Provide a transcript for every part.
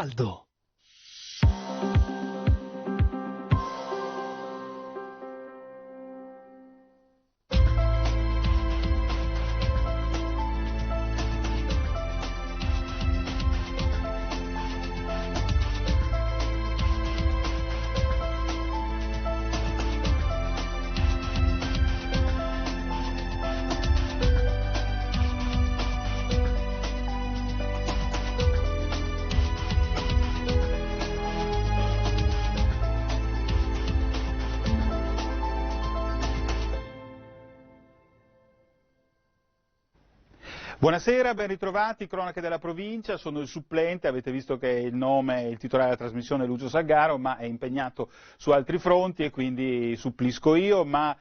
caldo. Buonasera, ben ritrovati, cronache della provincia, sono il supplente, avete visto che il nome, il titolare della trasmissione è Lucio Salgaro, ma è impegnato su altri fronti e quindi supplisco io, ma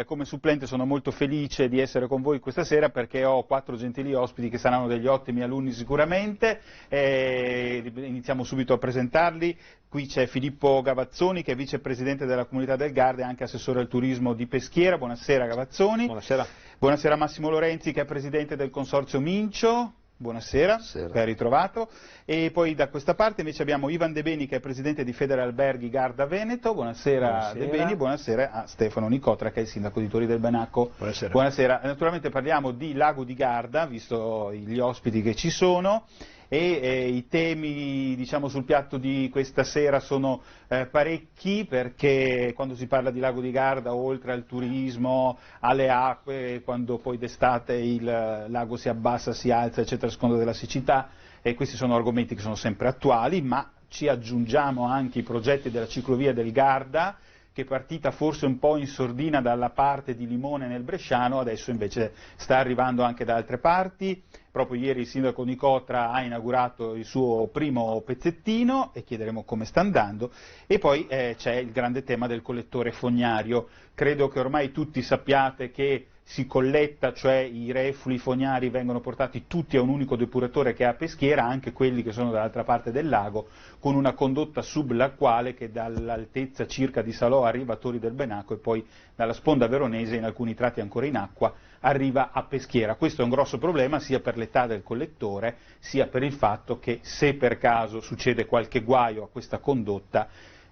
come supplente sono molto felice di essere con voi questa sera perché ho 4 gentili ospiti che saranno degli ottimi alunni sicuramente, iniziamo subito a presentarli. Qui c'è Filippo Gavazzoni che è vicepresidente della Comunità del Garda e anche assessore al turismo di Peschiera. Buonasera Gavazzoni. Buonasera. Buonasera Massimo Lorenzi che è presidente del consorzio Mincio. Buonasera, ben ritrovato. E poi da questa parte invece abbiamo Ivan De Beni che è presidente di Federalberghi Garda Veneto. Buonasera De Beni, buonasera a Stefano Nicotra che è il sindaco di Torri del Benacco. Buonasera. Buonasera. Naturalmente parliamo di Lago di Garda, visto gli ospiti che ci sono. E i temi diciamo sul piatto di questa sera sono parecchi perché quando si parla di Lago di Garda oltre al turismo, alle acque, quando poi d'estate il lago si abbassa, si alza eccetera a seconda della siccità e questi sono argomenti che sono sempre attuali, ma ci aggiungiamo anche i progetti della ciclovia del Garda che è partita forse un po' in sordina dalla parte di Limone nel Bresciano, adesso invece sta arrivando anche da altre parti. Proprio ieri il sindaco Nicotra ha inaugurato il suo primo pezzettino e chiederemo come sta andando. E poi c'è il grande tema del collettore fognario. Credo che ormai tutti sappiate che si colletta, cioè i reflui fognari vengono portati tutti a un unico depuratore che è a Peschiera, anche quelli che sono dall'altra parte del lago, con una condotta sublacquale che dall'altezza circa di Salò arriva a Torri del Benacco e poi dalla sponda veronese, in alcuni tratti ancora in acqua, arriva a Peschiera. Questo è un grosso problema sia per l'età del collettore, sia per il fatto che se per caso succede qualche guaio a questa condotta,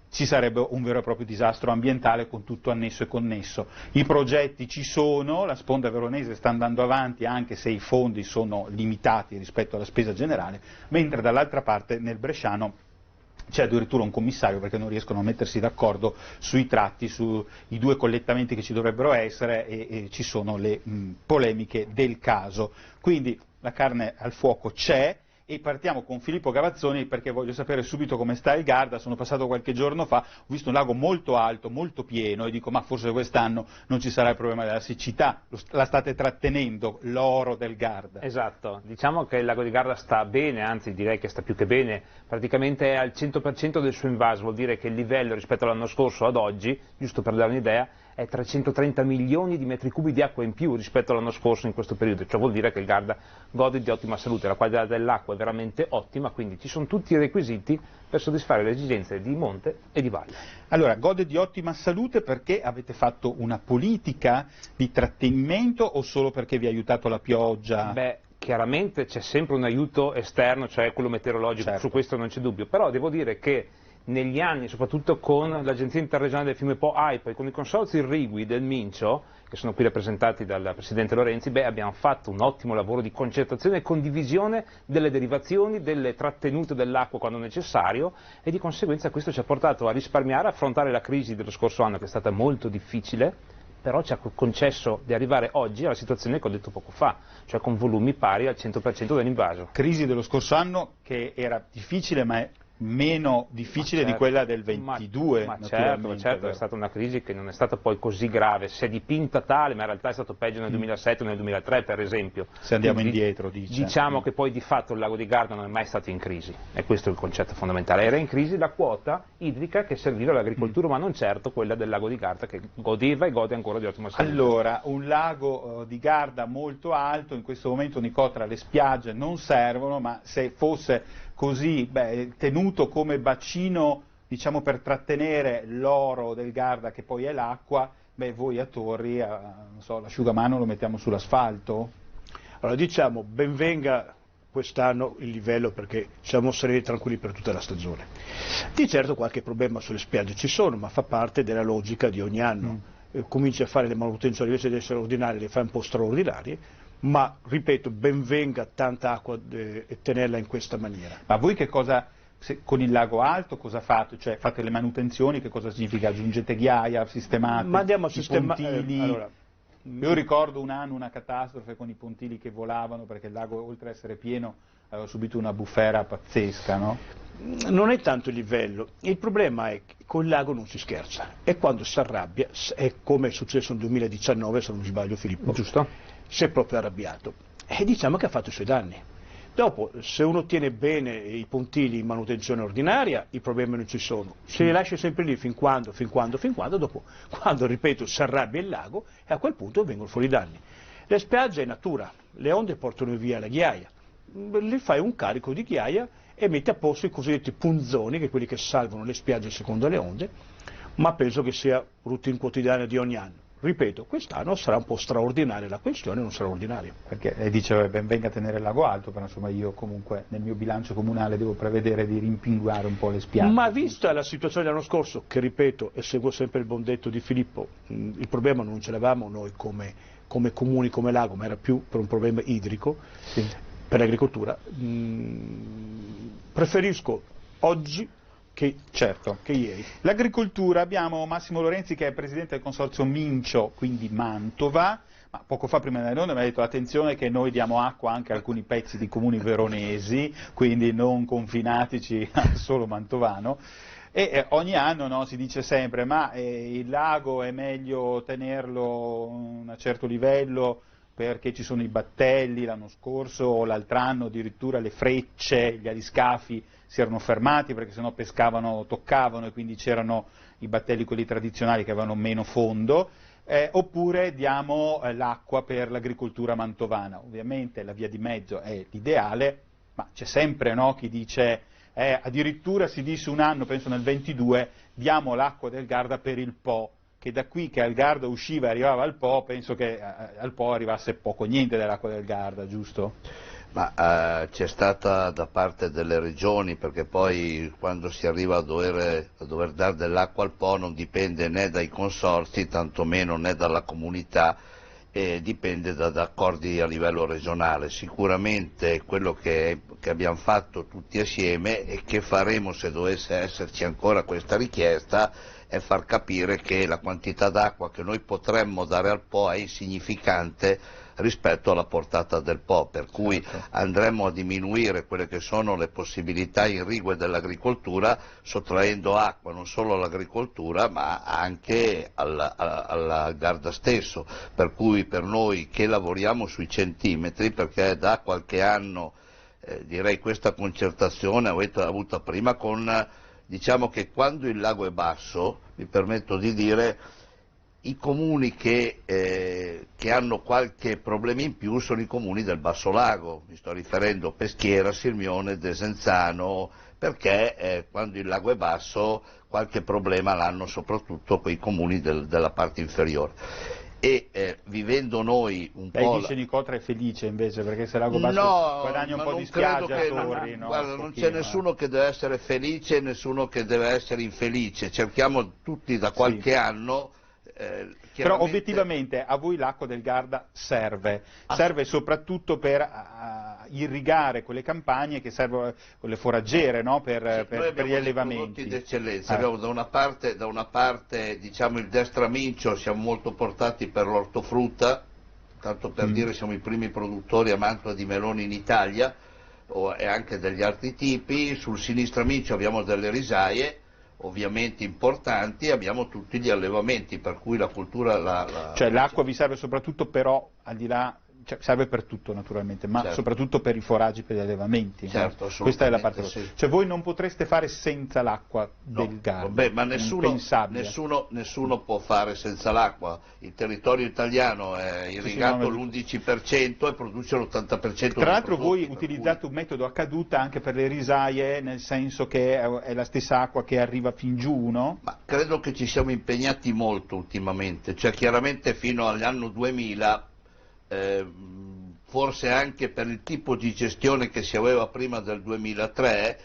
ci sarebbe un vero e proprio disastro ambientale con tutto annesso e connesso. I progetti ci sono, la sponda veronese sta andando avanti anche se i fondi sono limitati rispetto alla spesa generale, mentre dall'altra parte nel Bresciano c'è addirittura un commissario perché non riescono a mettersi d'accordo sui tratti, sui 2 collettamenti che ci dovrebbero essere e ci sono le polemiche del caso. Quindi la carne al fuoco c'è. E partiamo con Filippo Gavazzoni perché voglio sapere subito come sta il Garda. Sono passato qualche giorno fa, ho visto un lago molto alto, molto pieno e dico ma forse quest'anno non ci sarà il problema della siccità, la state trattenendo, l'oro del Garda. Esatto, diciamo che il lago di Garda sta bene, anzi direi che sta più che bene, praticamente è al 100% del suo invaso, vuol dire che il livello rispetto all'anno scorso ad oggi, giusto per dare un'idea, è 330 milioni di metri cubi di acqua in più rispetto all'anno scorso in questo periodo, ciò vuol dire che il Garda gode di ottima salute, la qualità dell'acqua è veramente ottima, quindi ci sono tutti i requisiti per soddisfare le esigenze di monte e di valle. Allora, gode di ottima salute perché avete fatto una politica di trattenimento o solo perché vi ha aiutato la pioggia? Beh, chiaramente c'è sempre un aiuto esterno, cioè quello meteorologico, certo. Su questo non c'è dubbio, però devo dire che negli anni, soprattutto con l'Agenzia Interregionale del Fiume Po AIPO e con i consorzi irrigui del Mincio, che sono qui rappresentati dal Presidente Lorenzi, abbiamo fatto un ottimo lavoro di concertazione e condivisione delle derivazioni, delle trattenute dell'acqua quando necessario e di conseguenza questo ci ha portato a risparmiare, a affrontare la crisi dello scorso anno che è stata molto difficile, però ci ha concesso di arrivare oggi alla situazione che ho detto poco fa, cioè con volumi pari al 100% dell'invaso. Crisi dello scorso anno che era difficile ma è meno difficile certo, di quella del 22. Ma certo, è stata una crisi che non è stata poi così grave, si è dipinta tale, ma in realtà è stato peggio nel 2007 o nel 2003 per esempio. Se andiamo indietro, dice. Diciamo che poi di fatto il lago di Garda non è mai stato in crisi, e questo è il concetto fondamentale, era in crisi la quota idrica che serviva all'agricoltura, ma non certo quella del lago di Garda che godeva e gode ancora di ottima salute. Allora, un lago di Garda molto alto, in questo momento Nicotra le spiagge non servono, ma se fosse così tenuto come bacino diciamo per trattenere l'oro del Garda che poi è l'acqua, voi a Torri, non so, l'asciugamano lo mettiamo sull'asfalto? Allora diciamo, benvenga quest'anno il livello, perché siamo sereni e tranquilli per tutta la stagione. Di certo qualche problema sulle spiagge ci sono, ma fa parte della logica di ogni anno. Cominci a fare le manutenzioni, invece di essere ordinarie le fai un po' straordinarie, ma ripeto, ben venga tanta acqua e tenerla in questa maniera. Ma voi che cosa, con il lago alto cosa fate? Cioè fate le manutenzioni, che cosa significa? Aggiungete ghiaia, sistemate Ma andiamo a i pontili? allora, io ricordo un anno una catastrofe con i pontili che volavano perché il lago, oltre ad essere pieno, aveva subito una bufera pazzesca, no? Non è tanto il livello, il problema è che col lago non si scherza, e quando si arrabbia, è come è successo nel 2019, se non mi sbaglio Filippo, giusto? Si è proprio arrabbiato, e diciamo che ha fatto i suoi danni. Dopo, se uno tiene bene i pontili in manutenzione ordinaria, i problemi non ci sono. Se li lascia sempre lì fin quando, dopo, quando, ripeto, si arrabbia il lago, e a quel punto vengono fuori i danni. Le spiagge è natura, le onde portano via la ghiaia, lì fai un carico di ghiaia e metti a posto i cosiddetti punzoni, che sono quelli che salvano le spiagge secondo le onde, ma penso che sia routine quotidiana di ogni anno. Ripeto, quest'anno sarà un po' straordinaria la questione, non sarà ordinaria. Perché lei dice ben venga a tenere il lago alto, però insomma io comunque nel mio bilancio comunale devo prevedere di rimpinguare un po' le spiagge. Ma vista la situazione dell'anno scorso, che ripeto, e seguo sempre il buon detto di Filippo, il problema non ce l'avevamo noi come comuni, come lago, ma era più per un problema idrico, sì, per l'agricoltura, preferisco oggi che ieri. L'agricoltura, abbiamo Massimo Lorenzi che è presidente del consorzio Mincio, quindi Mantova, ma poco fa prima della nonna mi ha detto attenzione che noi diamo acqua anche a alcuni pezzi di comuni veronesi, quindi non confinatici al solo mantovano. E ogni anno, no, si dice sempre ma il lago è meglio tenerlo a un certo livello perché ci sono i battelli, l'anno scorso o l'altro anno addirittura le frecce, gli aliscafi si erano fermati perché sennò pescavano, toccavano e quindi c'erano i battelli quelli tradizionali che avevano meno fondo, oppure diamo l'acqua per l'agricoltura mantovana. Ovviamente la via di mezzo è l'ideale, ma c'è sempre, no, chi dice addirittura si disse un anno, penso nel 22, diamo l'acqua del Garda per il Po, che da qui che al Garda usciva e arrivava al Po, penso che al Po arrivasse poco niente dell'acqua del Garda, giusto? Ma c'è stata da parte delle regioni, perché poi quando si arriva a dover dare dell'acqua al Po non dipende né dai consorzi, tantomeno né dalla comunità, dipende da accordi a livello regionale. Sicuramente quello che abbiamo fatto tutti assieme e che faremo se dovesse esserci ancora questa richiesta è far capire che la quantità d'acqua che noi potremmo dare al Po è insignificante rispetto alla portata del Po, per cui andremo a diminuire quelle che sono le possibilità irrigue dell'agricoltura, sottraendo acqua non solo all'agricoltura ma anche alla Garda stesso, per cui per noi che lavoriamo sui centimetri, perché da qualche anno direi questa concertazione avete avuta prima con, diciamo che quando il lago è basso, mi permetto di dire, i comuni che hanno qualche problema in più sono i comuni del Basso Lago, mi sto riferendo a Peschiera, Sirmione, Desenzano, perché quando il lago è basso qualche problema l'hanno soprattutto quei comuni della parte inferiore. E vivendo noi un po'... Lei dice Nicotra è felice invece, perché se lago basso guadagna un po' di spiaggia a Torri, no? Guarda, non c'è nessuno che deve essere felice e nessuno che deve essere infelice, cerchiamo tutti da qualche anno... Però obiettivamente a voi l'acqua del Garda serve soprattutto per irrigare quelle campagne che servono, quelle foraggere, no? per gli allevamenti. Prodotti d'eccellenza, abbiamo da una parte diciamo il Destra Mincio, siamo molto portati per l'ortofrutta, tanto per dire siamo i primi produttori a Mantova di meloni in Italia e anche degli altri tipi. Sul Sinistra Mincio abbiamo delle risaie ovviamente importanti, abbiamo tutti gli allevamenti, per cui la cultura... Cioè l'acqua vi serve soprattutto però, al di là, cioè, serve per tutto naturalmente, ma certo, soprattutto per i foraggi, per gli allevamenti. Certo, no? Questa è la parte. Sì. Cioè voi non potreste fare senza l'acqua del Garda. Vabbè, ma nessuno può fare senza l'acqua. Il territorio italiano è irrigato l'11% e produce l'80%. Tra l'altro voi utilizzate un metodo a caduta anche per le risaie, nel senso che è la stessa acqua che arriva fin giù, no? Ma credo che ci siamo impegnati molto ultimamente, cioè chiaramente fino all'anno 2000 forse anche per il tipo di gestione che si aveva prima del 2003,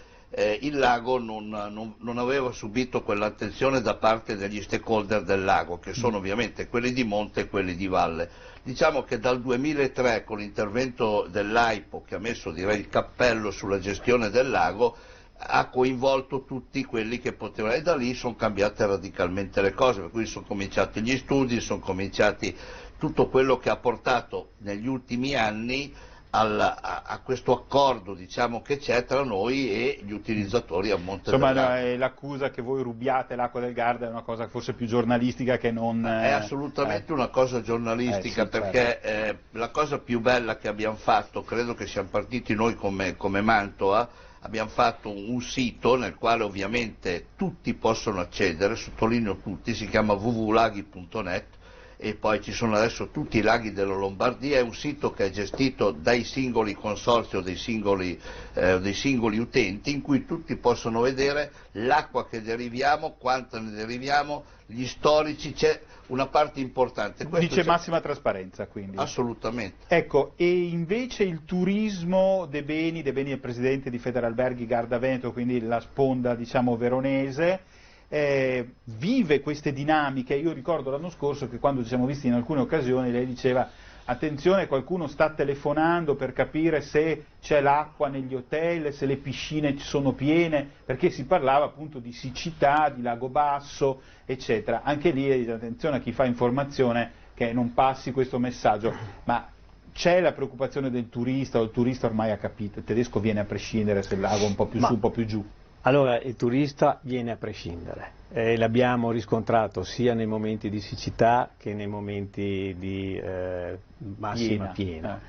il lago non aveva subito quell'attenzione da parte degli stakeholder del lago, che sono ovviamente quelli di monte e quelli di valle. Diciamo che dal 2003, con l'intervento dell'AIPO, che ha messo, direi, il cappello sulla gestione del lago, ha coinvolto tutti quelli che potevano, e da lì sono cambiate radicalmente le cose, per cui sono cominciati gli studi, sono cominciati tutto quello che ha portato negli ultimi anni a questo accordo, diciamo, che c'è tra noi e gli utilizzatori a monte del lago. Insomma, l'accusa che voi rubiate l'acqua del Garda è una cosa forse più giornalistica che non... È assolutamente una cosa giornalistica, sì, perché certo. La cosa più bella che abbiamo fatto, credo che siamo partiti noi come Mantova, abbiamo fatto un sito nel quale ovviamente tutti possono accedere, sottolineo tutti, si chiama www.laghi.net, e poi ci sono adesso tutti i laghi della Lombardia. È un sito che è gestito dai singoli consorzi o dei singoli utenti, in cui tutti possono vedere l'acqua che deriviamo, quanta ne deriviamo, gli storici, c'è una parte importante. Dice massima trasparenza, quindi. Assolutamente. Ecco, e invece il turismo dei beni è presidente di Federalberghi Garda Veneto, quindi la sponda, diciamo, veronese, vive queste dinamiche. Io ricordo l'anno scorso che quando ci siamo visti in alcune occasioni lei diceva: attenzione, qualcuno sta telefonando per capire se c'è l'acqua negli hotel, se le piscine ci sono piene, perché si parlava appunto di siccità, di lago basso, eccetera. Anche lì attenzione a chi fa informazione che non passi questo messaggio, ma c'è la preoccupazione del turista, o il turista ormai ha capito, il tedesco viene a prescindere se il lago è un po' più su, un po' più giù? Allora, il turista viene a prescindere, l'abbiamo riscontrato sia nei momenti di siccità che nei momenti di massima piena.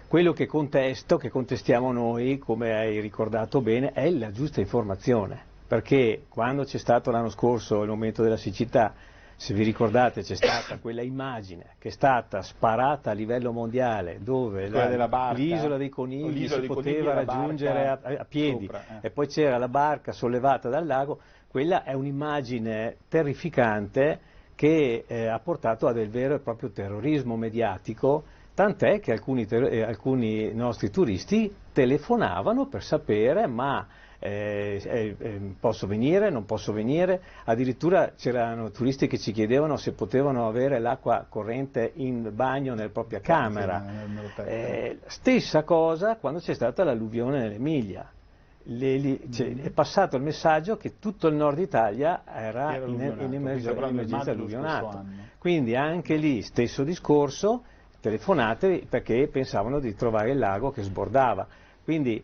Quello che contestiamo noi, come hai ricordato bene, è la giusta informazione, perché quando c'è stato l'anno scorso il momento della siccità, se vi ricordate, c'è stata quella immagine che è stata sparata a livello mondiale, dove l'isola dei conigli si poteva raggiungere a piedi, sopra, e poi c'era la barca sollevata dal lago. Quella è un'immagine terrificante che ha portato a del vero e proprio terrorismo mediatico, tant'è che alcuni nostri turisti telefonavano per sapere: ma posso venire, non posso venire? Addirittura c'erano turisti che ci chiedevano se potevano avere l'acqua corrente in bagno nella propria camera. Stessa cosa quando c'è stata l'alluvione nell'Emilia. È passato il messaggio che tutto il nord Italia era in emergenza alluvionata. Quindi anche lì stesso discorso, telefonate perché pensavano di trovare il lago che sbordava. Quindi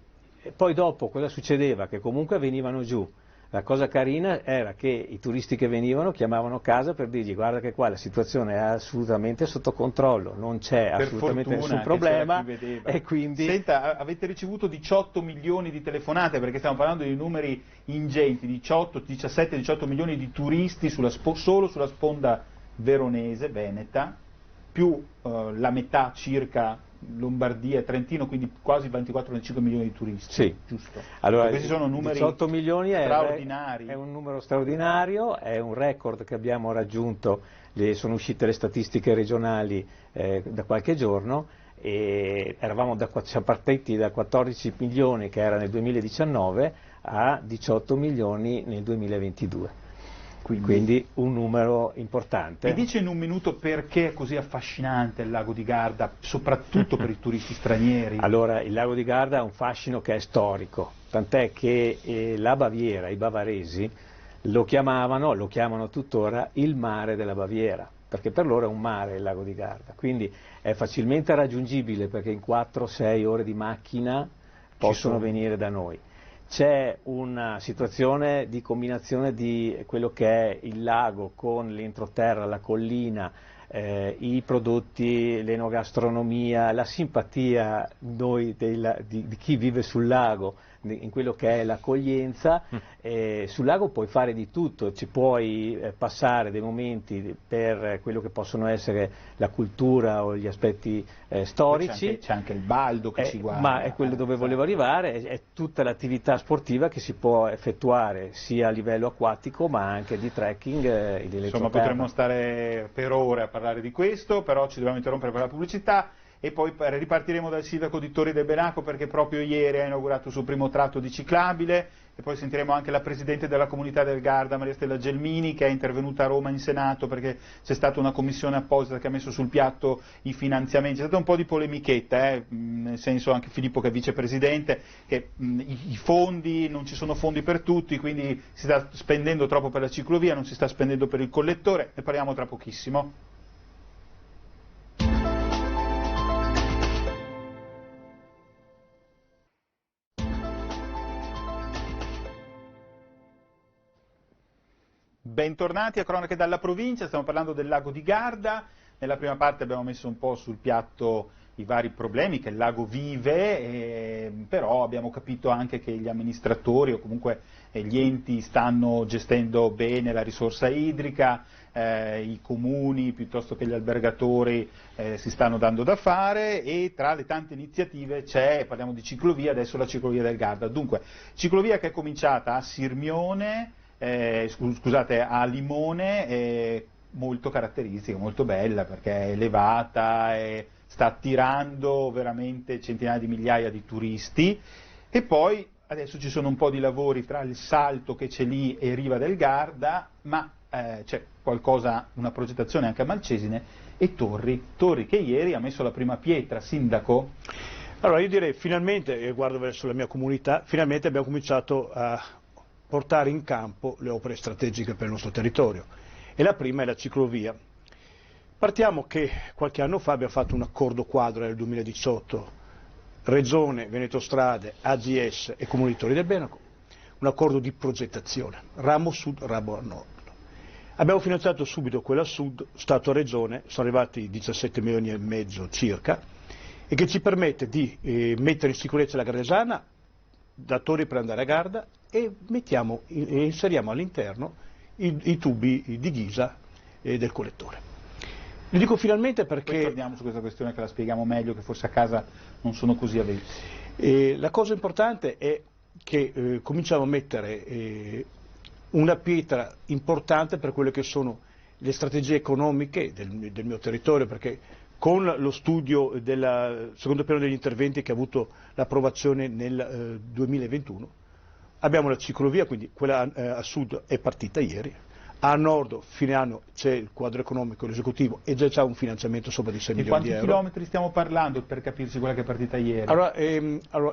poi dopo cosa succedeva? Che comunque venivano giù. La cosa carina era che i turisti che venivano chiamavano a casa per dirgli: guarda che qua la situazione è assolutamente sotto controllo, non c'è assolutamente nessun problema, e quindi... Senta, avete ricevuto 18 milioni di telefonate, perché stiamo parlando di numeri ingenti, 17-18 milioni di turisti solo sulla sponda veronese, veneta, più la metà circa Lombardia e Trentino, quindi quasi 24-25 milioni di turisti. Sì. Giusto. Allora, questi sono numeri 18 milioni straordinari. È un numero straordinario, è un record che abbiamo raggiunto, sono uscite le statistiche regionali da qualche giorno, e siamo partiti da 14 milioni che era nel 2019 a 18 milioni nel 2022. Quindi un numero importante. Mi dice in un minuto perché è così affascinante il lago di Garda, soprattutto per i turisti stranieri? Allora, il lago di Garda ha un fascino che è storico, tant'è che la Baviera, i bavaresi, lo chiamano tuttora il mare della Baviera, perché per loro è un mare il lago di Garda, quindi è facilmente raggiungibile, perché in 4-6 ore di macchina possono venire da noi. C'è una situazione di combinazione di quello che è il lago con l'entroterra, la collina, i prodotti, l'enogastronomia, la simpatia di chi vive sul lago, in quello che è l'accoglienza. Sul lago puoi fare di tutto, ci puoi passare dei momenti per quello che possono essere la cultura o gli aspetti storici. C'è anche il baldo che ci guarda. Ma è quello dove volevo arrivare, è tutta l'attività sportiva che si può effettuare sia a livello acquatico ma anche di trekking, di elettroterra. Insomma, potremmo stare per ore a parlare di questo, però ci dobbiamo interrompere per la pubblicità e poi ripartiremo dal sindaco di Torri del Benaco perché proprio ieri ha inaugurato il suo primo tratto di ciclabile, e poi sentiremo anche la Presidente della Comunità del Garda, Maria Stella Gelmini, che è intervenuta a Roma in Senato perché c'è stata una commissione apposita che ha messo sul piatto i finanziamenti. C'è stata un po' di polemichetta, nel senso anche Filippo che è vicepresidente, che i fondi, non ci sono fondi per tutti, quindi si sta spendendo troppo per la ciclovia, non si sta spendendo per il collettore, ne parliamo tra pochissimo. Bentornati a Cronache dalla provincia, stiamo parlando del lago di Garda. Nella prima parte abbiamo messo un po' sul piatto i vari problemi che il lago vive, però abbiamo capito anche che gli amministratori o comunque gli enti stanno gestendo bene la risorsa idrica, i comuni piuttosto che gli albergatori si stanno dando da fare, e tra le tante iniziative parliamo di ciclovia, adesso la ciclovia del Garda. Dunque, ciclovia che è cominciata a Sirmione, a Limone, molto caratteristica, molto bella perché è elevata e sta attirando veramente centinaia di migliaia di turisti, e poi adesso ci sono un po' di lavori tra il salto che c'è lì e Riva del Garda, ma c'è qualcosa, una progettazione anche a Malcesine e Torri che ieri ha messo la prima pietra. Sindaco? Allora io direi finalmente, e guardo verso la mia comunità, finalmente abbiamo cominciato a portare in campo le opere strategiche per il nostro territorio, e la prima è la ciclovia. Partiamo che qualche anno fa abbiamo fatto un accordo quadro nel 2018, Regione, Veneto Strade, AGS e Comune di Torri del Benaco, un accordo di progettazione, ramo sud, ramo nord. Abbiamo finanziato subito quella sud, Stato e Regione, sono arrivati 17 milioni e mezzo circa, e che ci permette di mettere in sicurezza la Gardesana da Torri per andare a Garda, e inseriamo all'interno i tubi di ghisa del collettore. Lo dico finalmente perché... Poi torniamo su questa questione che la spieghiamo meglio, che forse a casa non sono così avvezzi. La cosa importante è che cominciamo a mettere una pietra importante per quelle che sono le strategie economiche del mio territorio, perché con lo studio del secondo piano degli interventi che ha avuto l'approvazione nel 2021, abbiamo la ciclovia, quindi quella a sud è partita ieri, a nord fine anno c'è il quadro economico, l'esecutivo, e già c'è un finanziamento sopra di 6 milioni di euro. Di quanti chilometri stiamo parlando per capirci quella che è partita ieri? Allora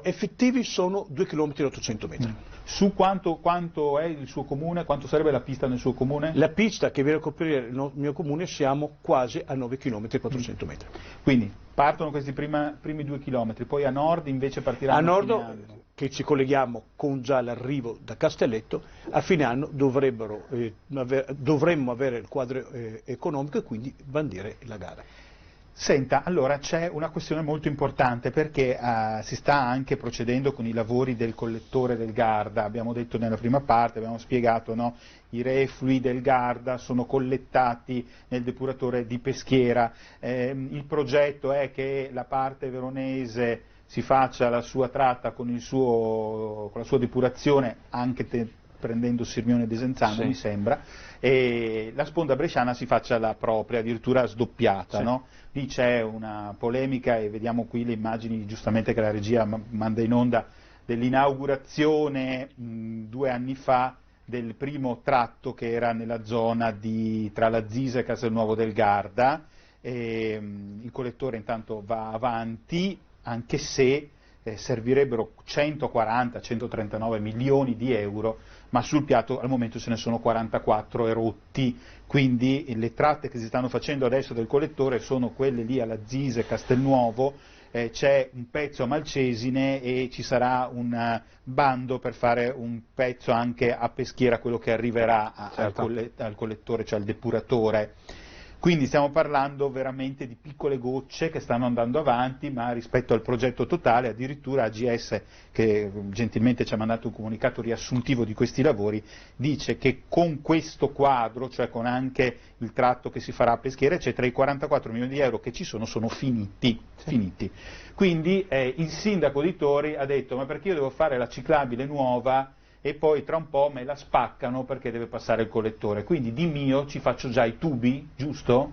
effettivi sono 2 km e 800 metri. Su quanto è il suo comune? Quanto sarebbe la pista nel suo comune? La pista che viene a coprire il mio comune siamo quasi a 9 km e 400 metri. Quindi partono questi primi 2 km, poi a nord invece partiranno a nord, che ci colleghiamo con già l'arrivo da Castelletto, a fine anno dovremmo avere il quadro economico e quindi bandire la gara. Senta, allora c'è una questione molto importante perché si sta anche procedendo con i lavori del collettore del Garda. Abbiamo detto nella prima parte, abbiamo spiegato, no? I reflui del Garda sono collettati nel depuratore di Peschiera. Il progetto è che la parte veronese si faccia la sua tratta con la sua depurazione, anche prendendo Sirmione e Desenzano, sì, mi sembra, e la sponda bresciana si faccia la propria, addirittura sdoppiata, sì, no? Lì c'è una polemica, e vediamo qui le immagini giustamente che la regia manda in onda, dell'inaugurazione 2 anni fa del primo tratto che era nella zona tra la Zisa e Castelnuovo del Garda. Il collettore intanto va avanti, anche se servirebbero 140-139 milioni di euro, ma sul piatto al momento ce ne sono 44 erotti, quindi le tratte che si stanno facendo adesso del collettore sono quelle lì alla Zisa e Castelnuovo, c'è un pezzo a Malcesine e ci sarà un bando per fare un pezzo anche a Peschiera, quello che arriverà al collettore, cioè al depuratore. Quindi stiamo parlando veramente di piccole gocce che stanno andando avanti, ma rispetto al progetto totale, addirittura AGS, che gentilmente ci ha mandato un comunicato riassuntivo di questi lavori, dice che con questo quadro, cioè con anche il tratto che si farà a Peschiera, eccetera, i 44 milioni di euro che ci sono finiti. Sì. Finiti. Quindi il sindaco di Torri ha detto: ma perché io devo fare la ciclabile nuova e poi tra un po' me la spaccano perché deve passare il collettore, quindi di mio ci faccio già i tubi, giusto?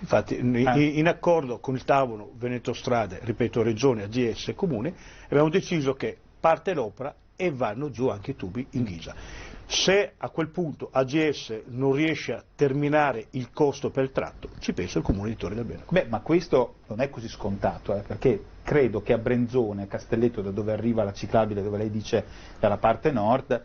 Infatti in accordo con il tavolo Veneto Strade, ripeto Regione, AGS e Comune, abbiamo deciso che parte l'opera e vanno giù anche i tubi in ghisa. Se a quel punto AGS non riesce a terminare il costo per il tratto, ci pensa il Comune di Torre del Beneco. Beh, ma questo non è così scontato, perché credo che a Brenzone, Castelletto, da dove arriva la ciclabile, dove lei dice dalla parte nord,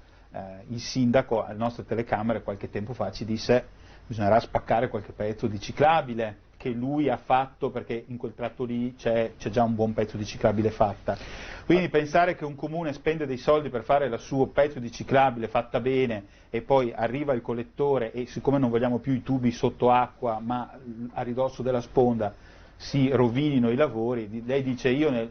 il sindaco alle nostre telecamere qualche tempo fa ci disse bisognerà spaccare qualche pezzo di ciclabile che lui ha fatto, perché in quel tratto lì c'è già un buon pezzo di ciclabile fatta. Quindi pensare che un comune spende dei soldi per fare il suo pezzo di ciclabile fatta bene e poi arriva il collettore e siccome non vogliamo più i tubi sotto acqua ma a ridosso della sponda si rovinino i lavori, lei dice io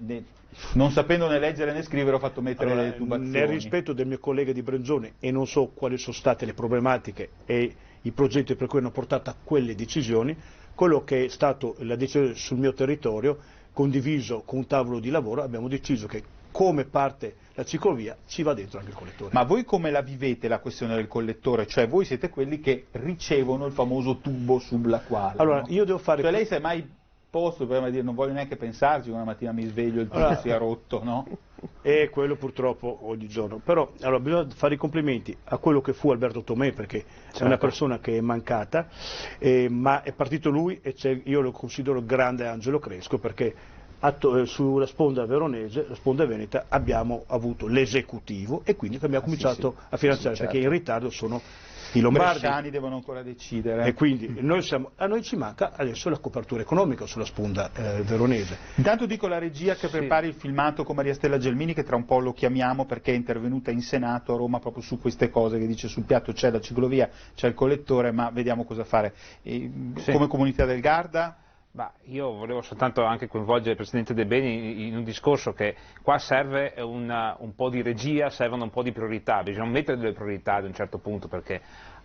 non sapendo né leggere né scrivere ho fatto mettere le tubazioni. Nel rispetto del mio collega di Brenzone, e non so quali sono state le problematiche e i progetti per cui hanno portato a quelle decisioni, quello che è stato la decisione sul mio territorio, condiviso con un tavolo di lavoro, abbiamo deciso che come parte la ciclovia ci va dentro anche il collettore. Ma voi come la vivete la questione del collettore? Cioè voi siete quelli che ricevono il famoso tubo sulla quale? Allora, no? io devo fare... Cioè lei si è mai posto per dire non voglio neanche pensarci, una mattina mi sveglio il tubo sia rotto, no? E quello purtroppo ogni giorno, però allora, bisogna fare i complimenti a quello che fu Alberto Tomé, perché è una persona che è mancata, ma è partito lui e io lo considero il grande Angelo Cresco, perché sulla sponda veronese, la sponda veneta, abbiamo avuto l'esecutivo e quindi abbiamo cominciato a finanziare, certo. Perché in ritardo sono i lombardi. I bresciani devono ancora decidere. E quindi a noi ci manca adesso la copertura economica sulla sponda veronese. Intanto dico alla regia che prepari il filmato con Maria Stella Gelmini, che tra un po' lo chiamiamo perché è intervenuta in Senato a Roma proprio su queste cose, che dice sul piatto c'è la ciclovia, c'è il collettore, ma vediamo cosa fare. Come comunità del Garda? Io volevo soltanto anche coinvolgere il Presidente De Beni in un discorso che qua serve un po' di regia, servono un po' di priorità, bisogna mettere delle priorità ad un certo punto, perché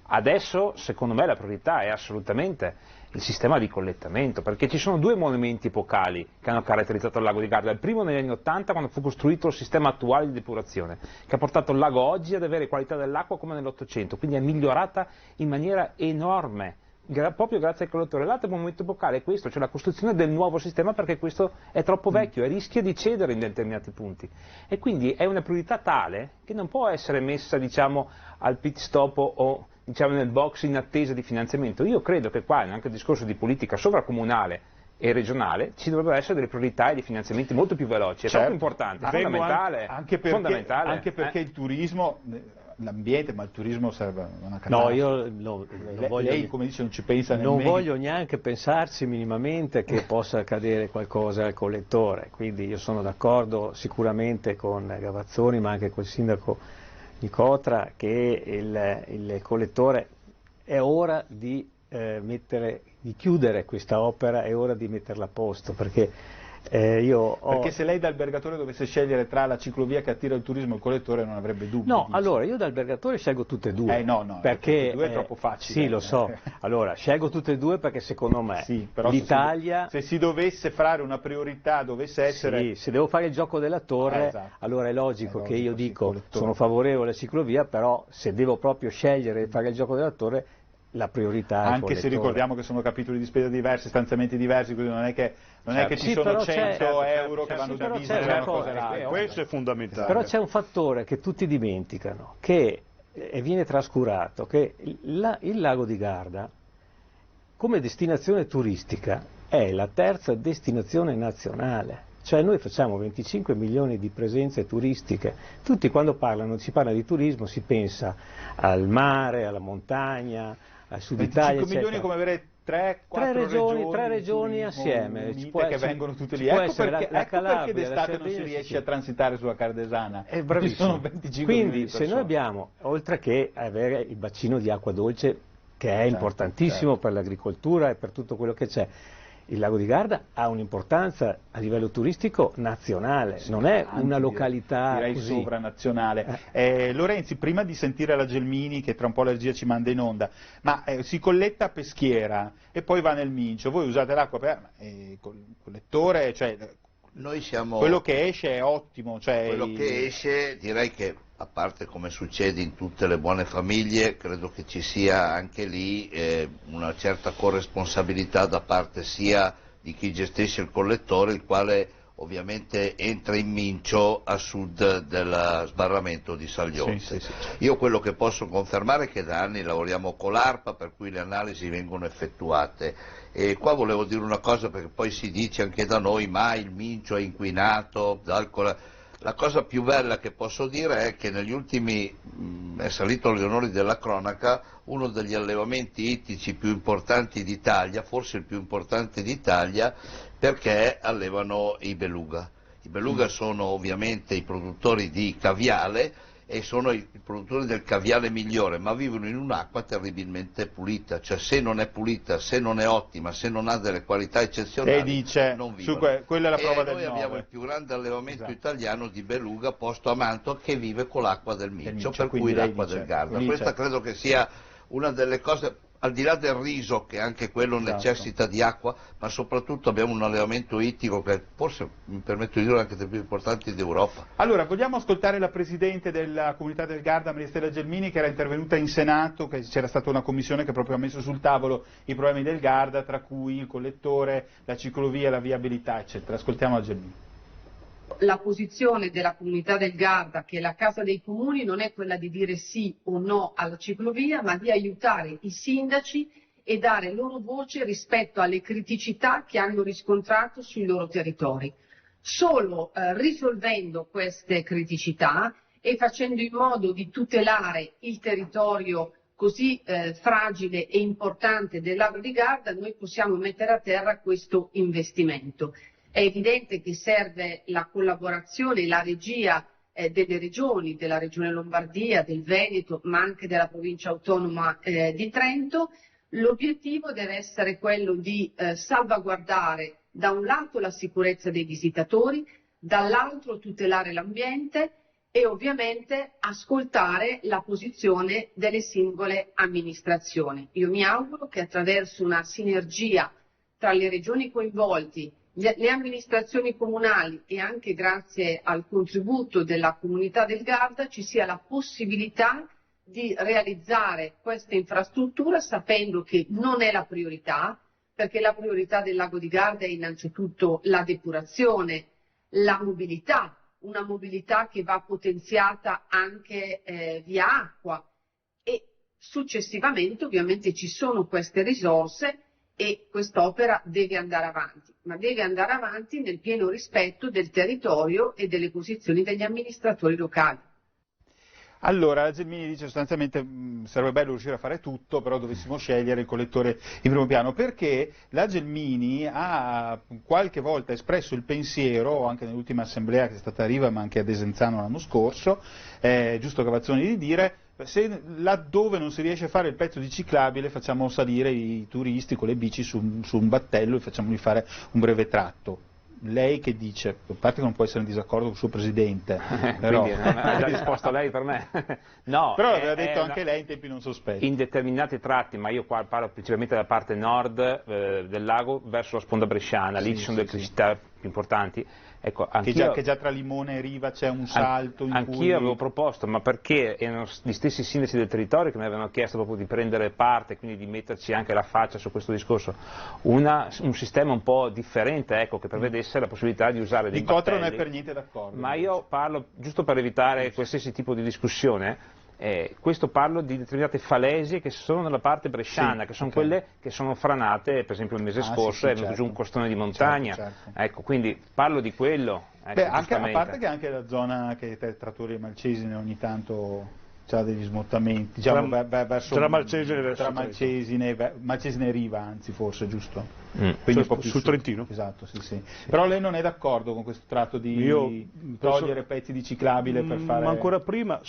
adesso secondo me la priorità è assolutamente il sistema di collettamento, perché ci sono due movimenti epocali che hanno caratterizzato il lago di Garda. Il primo negli anni '80, quando fu costruito il sistema attuale di depurazione, che ha portato il lago oggi ad avere qualità dell'acqua come nell'800, quindi è migliorata in maniera enorme. Proprio grazie al collettore. L'altro momento epocale è questo, cioè la costruzione del nuovo sistema, perché questo è troppo vecchio e rischia di cedere in determinati punti, e quindi è una priorità tale che non può essere messa, diciamo, al pit stop o diciamo nel box in attesa di finanziamento. Io credo che qua, anche il discorso di politica sovracomunale e regionale, ci dovrebbero essere delle priorità e dei finanziamenti molto più veloci, è troppo importante, è fondamentale, anche perché il turismo, l'ambiente, ma il turismo serve una catastrofe. No, io non voglio, lei come dice non ci pensa nemmeno. Non voglio neanche pensarci minimamente che possa accadere qualcosa al collettore, quindi io sono d'accordo sicuramente con Gavazzoni ma anche col sindaco Nicotra che il collettore è ora di chiudere questa opera, è ora di metterla a posto, perché perché se lei da albergatore dovesse scegliere tra la ciclovia che attira il turismo e il collettore non avrebbe dubbi. No, allora io da albergatore scelgo tutte e due. Perché tutte e due è troppo facile. Sì, lo so. Allora, scelgo tutte e due perché secondo me l'Italia... Se si dovesse fare una priorità, dovesse essere... Sì, se devo fare il gioco della torre, allora è logico che io dico sono favorevole alla ciclovia, però se devo proprio scegliere di fare il gioco della torre, la priorità è anche se ricordiamo che sono capitoli di spesa diversi, stanziamenti diversi, quindi non è che ci sono 100 euro che vanno divisi per una cosa e l'altra. Questo è fondamentale. Però c'è un fattore che tutti dimenticano, che viene trascurato, che il lago di Garda come destinazione turistica è la terza destinazione nazionale. Cioè noi facciamo 25 milioni di presenze turistiche, tutti quando ci parla di turismo si pensa al mare, alla montagna, al sud Italia, 25 milioni è come avere 3 regioni assieme che vengono tutte lì. Ecco perché d'estate non si riesce a transitare sulla Cardesana. È bravissimo. Sono 25 Quindi se noi abbiamo, oltre che avere il bacino di acqua dolce, che è importantissimo per l'agricoltura e per tutto quello che c'è, il lago di Garda ha un'importanza a livello turistico nazionale, non è una località direi così sovranazionale. Lorenzi, prima di sentire la Gelmini, che tra un po' la regia ci manda in onda, ma si colletta a Peschiera e poi va nel Mincio, voi usate l'acqua per il collettore, cioè quello che esce è ottimo. Cioè quello che esce, direi che, a parte come succede in tutte le buone famiglie, credo che ci sia anche lì una certa corresponsabilità da parte sia di chi gestisce il collettore, il quale ovviamente entra in Mincio a sud del sbarramento di Saglionte. Sì. Io quello che posso confermare è che da anni lavoriamo con l'ARPA, per cui le analisi vengono effettuate. E qua volevo dire una cosa, perché poi si dice anche da noi, ma il Mincio è inquinato d'alcol. La cosa più bella che posso dire è che negli ultimi, è salito agli onori della cronaca, uno degli allevamenti ittici più importanti d'Italia, forse il più importante d'Italia, perché allevano i beluga. I beluga sono ovviamente i produttori di caviale e sono i produttori del caviale migliore, ma vivono in un'acqua terribilmente pulita, cioè se non è pulita, se non è ottima, se non ha delle qualità eccezionali, non vivono. Quella è la prova del 9. Noi abbiamo il più grande allevamento italiano di beluga posto a Mantova, che vive con l'acqua del Mincio, per cui l'acqua del Garda. Questa credo che sia una delle cose, al di là del riso, che anche quello necessita di acqua, ma soprattutto abbiamo un allevamento ittico che forse, mi permetto di dire, anche dei più importanti d'Europa. Allora, vogliamo ascoltare la Presidente della Comunità del Garda, Maria Stella Gelmini, che era intervenuta in Senato, che c'era stata una commissione che proprio ha messo sul tavolo i problemi del Garda, tra cui il collettore, la ciclovia, la viabilità, eccetera. Ascoltiamo la Gelmini. La posizione della Comunità del Garda, che è la Casa dei Comuni, non è quella di dire sì o no alla ciclovia, ma di aiutare i sindaci e dare loro voce rispetto alle criticità che hanno riscontrato sui loro territori. Solo risolvendo queste criticità e facendo in modo di tutelare il territorio così fragile e importante del Lago di Garda, noi possiamo mettere a terra questo investimento. È evidente che serve la collaborazione e la regia delle regioni, della Regione Lombardia, del Veneto, ma anche della Provincia Autonoma di Trento. L'obiettivo deve essere quello di salvaguardare da un lato la sicurezza dei visitatori, dall'altro tutelare l'ambiente e ovviamente ascoltare la posizione delle singole amministrazioni. Io mi auguro che attraverso una sinergia tra le regioni coinvolti, le amministrazioni comunali e anche grazie al contributo della Comunità del Garda ci sia la possibilità di realizzare questa infrastruttura, sapendo che non è la priorità, perché la priorità del Lago di Garda è innanzitutto la depurazione, la mobilità, una mobilità che va potenziata anche via acqua e successivamente ovviamente ci sono queste risorse e quest'opera deve andare avanti, ma deve andare avanti nel pieno rispetto del territorio e delle posizioni degli amministratori locali. Allora, la Gelmini dice sostanzialmente sarebbe bello riuscire a fare tutto, però dovessimo scegliere il collettore in primo piano, perché la Gelmini ha qualche volta espresso il pensiero, anche nell'ultima assemblea che è stata a Riva, ma anche a Desenzano l'anno scorso, giusto Cavazzoni di dire, se laddove non si riesce a fare il pezzo di ciclabile facciamo salire i turisti con le bici su un battello e facciamoli fare un breve tratto. Lei che dice? A parte che non può essere in disaccordo con il suo presidente, però ha già risposto lei per me. No, però l'aveva detto anche lei in tempi non sospetti. In determinati tratti, ma io qua parlo principalmente della parte nord del lago verso la sponda bresciana, lì ci sono delle criticità più importanti. Ecco, che già tra Limone e Riva c'è un salto in cui... Anch'io avevo proposto, ma perché erano gli stessi sindaci del territorio che mi avevano chiesto proprio di prendere parte, quindi di metterci anche la faccia su questo discorso, un sistema un po' differente, ecco, che prevedesse la possibilità di usare dei battelli. Di Cotra non è per niente d'accordo. Ma io parlo, giusto per evitare qualsiasi tipo di discussione, questo parlo di determinate falesie che sono nella parte bresciana, che sono quelle che sono franate, per esempio il mese scorso è venuto giù un costone di montagna, ecco, quindi parlo di quello. Ecco, anche, a parte che anche la zona che è Trattoria Malcesine ogni tanto c'ha degli smottamenti, diciamo, tra Malcesine e Riva, anzi forse, giusto? Quindi un po' più sul Trentino. Esatto, sì. Però lei non è d'accordo con questo tratto di togliere pezzi di ciclabile per fare... Ma ancora prima